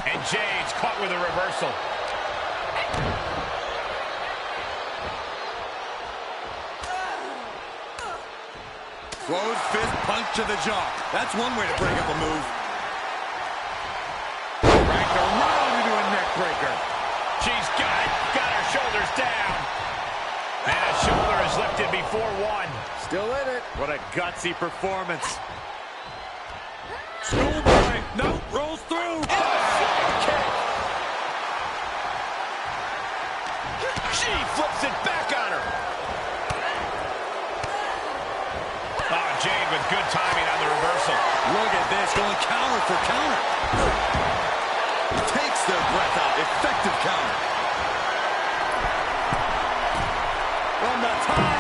And Jade's caught with a reversal. Closed fist punch to the jaw. That's one way to break up a move. Cranked around into a neck breaker. She's got her shoulders down. And a shoulder is lifted before one. Still in it. What a gutsy performance. Schoolboy. No, rolls through. Kick. She flips it back on her. Oh, Jade with good timing on the reversal. Look at this, going counter for counter. Takes their breath out. Effective counter. From the top.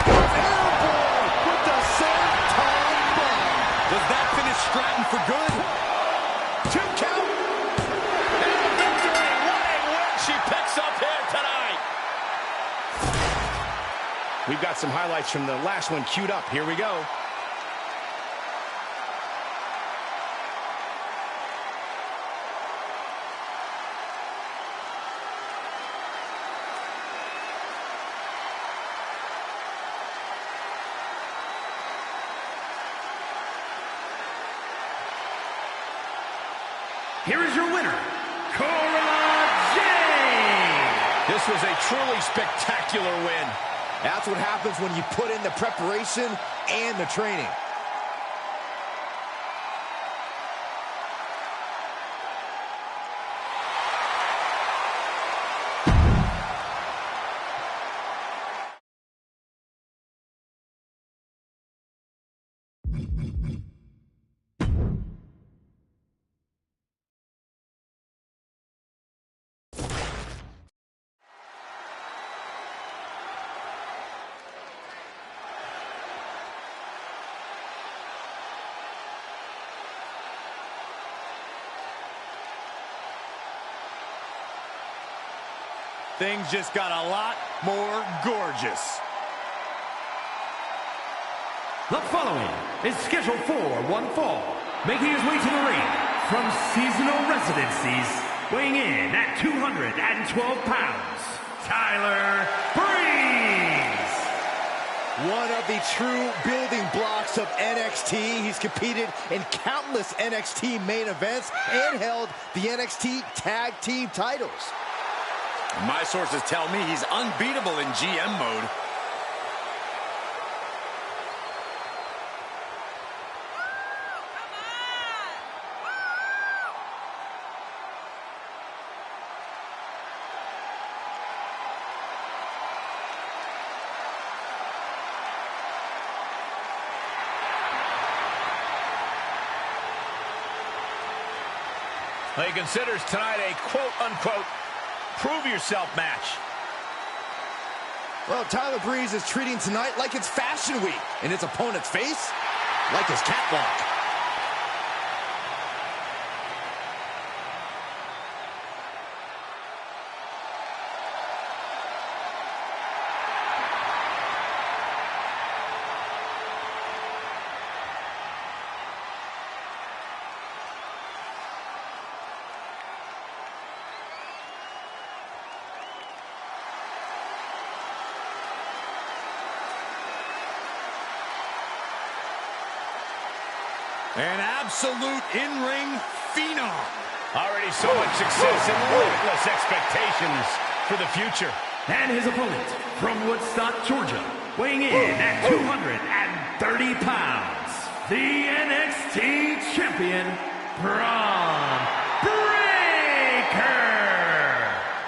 Airborne with the senton bomb. Does that finish Stratton for good? 2 count. And a victory. What a win she picks up here tonight. We've got some highlights from the last one queued up. Here we go. Here is your winner, Cora Jade. This was a truly spectacular win. That's what happens when you put in the preparation and the training. Things just got a lot more gorgeous. The following is scheduled for one fall, making his way to the ring from seasonal residencies, weighing in at 212 pounds, Tyler Breeze. One of the true building blocks of NXT. He's competed in countless NXT main events and held the NXT Tag Team titles. My sources tell me he's unbeatable in GM mode. He considers tonight a quote-unquote prove-yourself match. Well, Tyler Breeze is treating tonight like it's Fashion Week, and his opponent's face like his catwalk. An absolute in-ring phenom. Already so much success and limitless expectations for the future. And his opponent from Woodstock, Georgia, weighing in at 230 pounds, the NXT champion, Braun Breaker.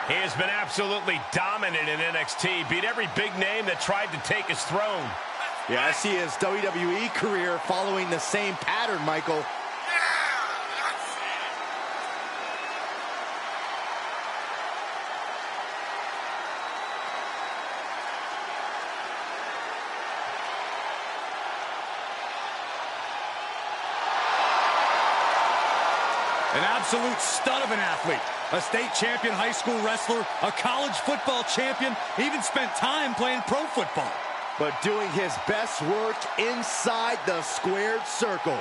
He has been absolutely dominant in NXT, beat every big name that tried to take his throne. Yeah, I see his WWE career following the same pattern, Michael. An absolute stud of an athlete. A state champion high school wrestler, a college football champion, even spent time playing pro football. But doing his best work inside the squared circle.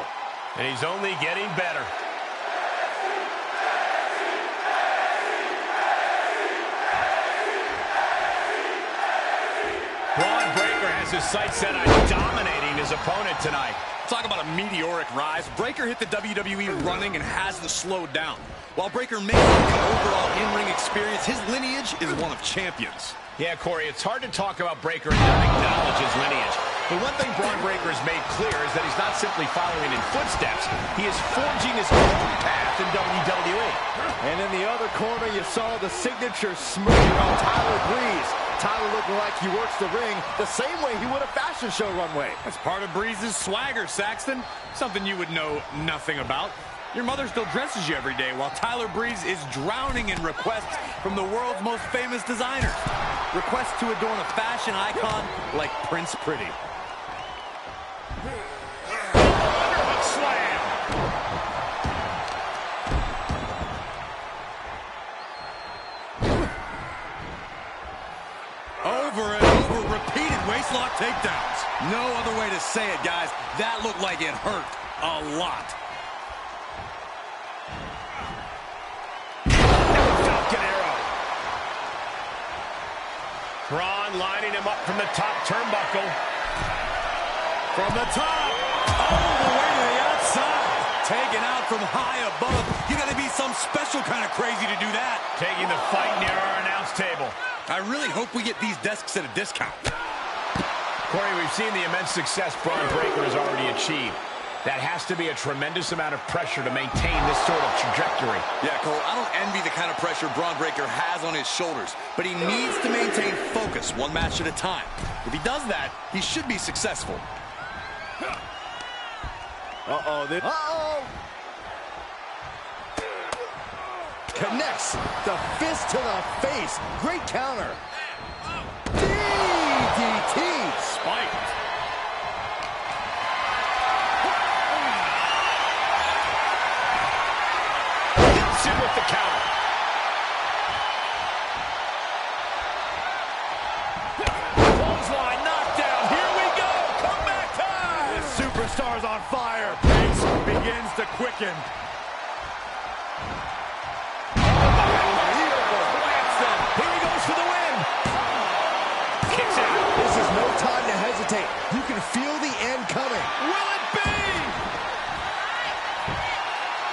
And he's only getting better. Braun Breaker has his sights set on dominating his opponent tonight. Talk about a meteoric rise. Breaker hit the WWE running and hasn't slowed down. While Breaker may have an overall in-ring experience, his lineage is one of champions. Yeah, Corey, it's hard to talk about Breaker and not acknowledge his lineage. But one thing Braun Breaker has made clear is that he's not simply following in footsteps. He is forging his own path in WWE. And in the other corner, you saw the signature smirk on Tyler Breeze. he works the ring the same way he would a fashion show runway. That's part of Breeze's swagger, Saxton. Something you would know nothing about. Your mother still dresses you every day, while Tyler Breeze is drowning in requests from the world's most famous designers. Requests to adorn a fashion icon like Prince Pretty. Underhook slam. Over and over, repeated waistlock takedowns. No other way to say it, guys. That looked like it hurt a lot. Falcon arrow. Braun lining him up from the top turnbuckle. From the top, all the way to the outside. Taken out from high above. You gotta be some special kind of crazy to do that. Taking the fight near our announce table. I really hope we get these desks at a discount. Corey, we've seen the immense success Braun Breaker has already achieved. That has to be a tremendous amount of pressure to maintain this sort of trajectory. Yeah, Cole, I don't envy the kind of pressure Braun Breaker has on his shoulders, but he needs to maintain focus one match at a time. If he does that, he should be successful. Uh-oh. Connects the fist to the face. Great counter. DDT. Spiked. Hits him with the counter. Clothesline knockdown. Here we go. Comeback time. This superstar's on fire. Pace begins to quicken. Here he goes for the win. Kicks out. This is no time to hesitate. You can feel the end coming. Will it be?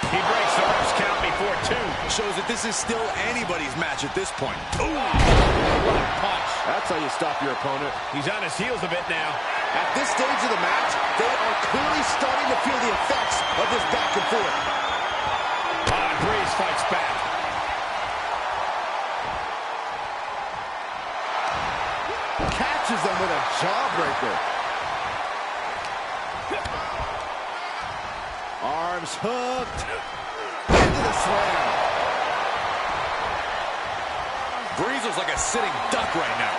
He breaks the first count before two. Shows that this is still anybody's match at this point. Ooh, what a punch. That's how you stop your opponent. He's on his heels a bit now. At this stage of the match, they are clearly starting to feel the effects of this back and forth. Breeze fights back. Catches them with a jawbreaker. Arms hooked. Into the slam. Breeze looks like a sitting duck right now.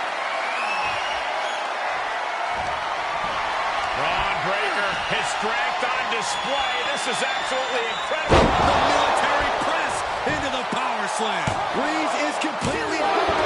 Braun Breaker, his strength on display. This is absolutely incredible. The military press into the power slam. Breeze is completely out of it.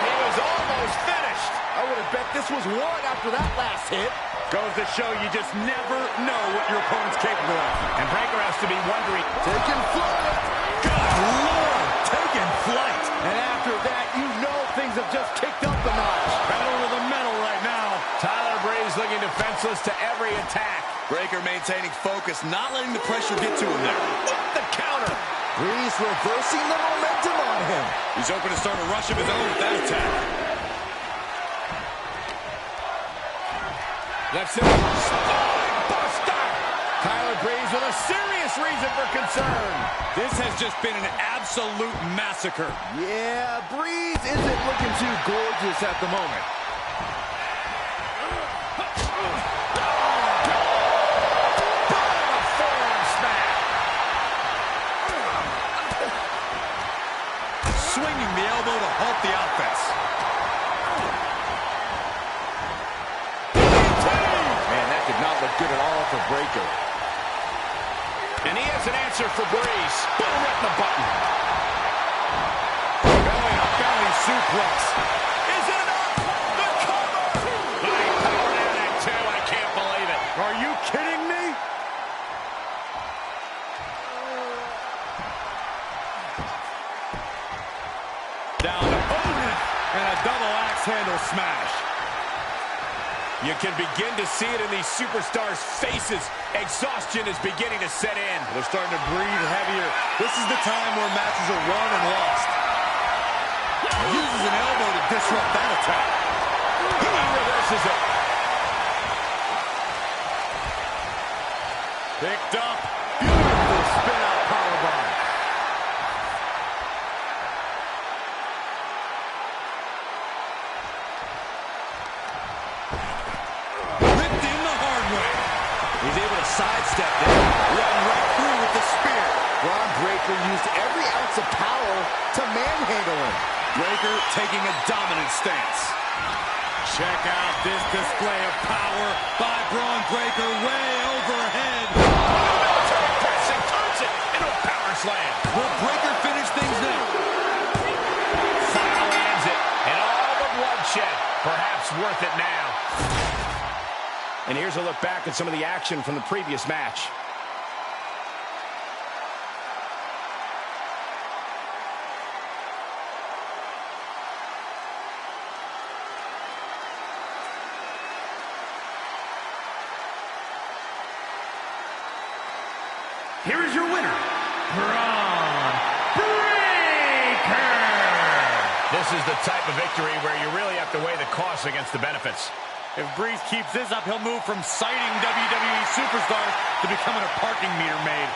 He was almost finished. I would have bet this was one after that last hit. Goes to show you just never know what your opponent's capable of. And Breaker has to be wondering. Taking flight. Good Lord, taking flight. And after that, you know things have just kicked up a notch. Pedal to the metal right now. Tyler Breeze looking defenseless to every attack. Breaker maintaining focus, not letting the pressure get to him there. The counter. Breeze reversing the momentum on him. He's open to start a rush of his own with that attack. Left side. Spine buster. Tyler Breeze with a serious reason for concern. This has just been an absolute massacre. Yeah, Breeze isn't looking too gorgeous at the moment. Swinging the elbow to halt the offense. Man, that did not look good at all for Breaker. And he has an answer for Breeze. Boom, right in the button. Belly to belly suplex. Is it enough? The cover. High power in that too. I can't believe it. Are you kidding me? Down and a double axe handle smash. You can begin to see it in these superstars' faces. Exhaustion is beginning to set in. They're starting to breathe heavier. This is the time where matches are won and lost. Uses an elbow to disrupt that attack. He reverses it. Picked up. Beautiful spin out powerbomb. He's able to sidestep that. Run right through with the spear. Braun Breaker used every ounce of power to manhandle him. Breaker taking a dominant stance. Check out this display of power by Braun Breaker way overhead. Military pressing turns it into a power slam. Will Breaker finish things now? Finally ends it, and all the bloodshed, perhaps worth it now. And here's a look back at some of the action from the previous match. Here is your winner, Braun Breaker. This is the type of victory where you really have to weigh the costs against the benefits. If Breeze keeps this up, he'll move from citing WWE superstars to becoming a parking meter maid.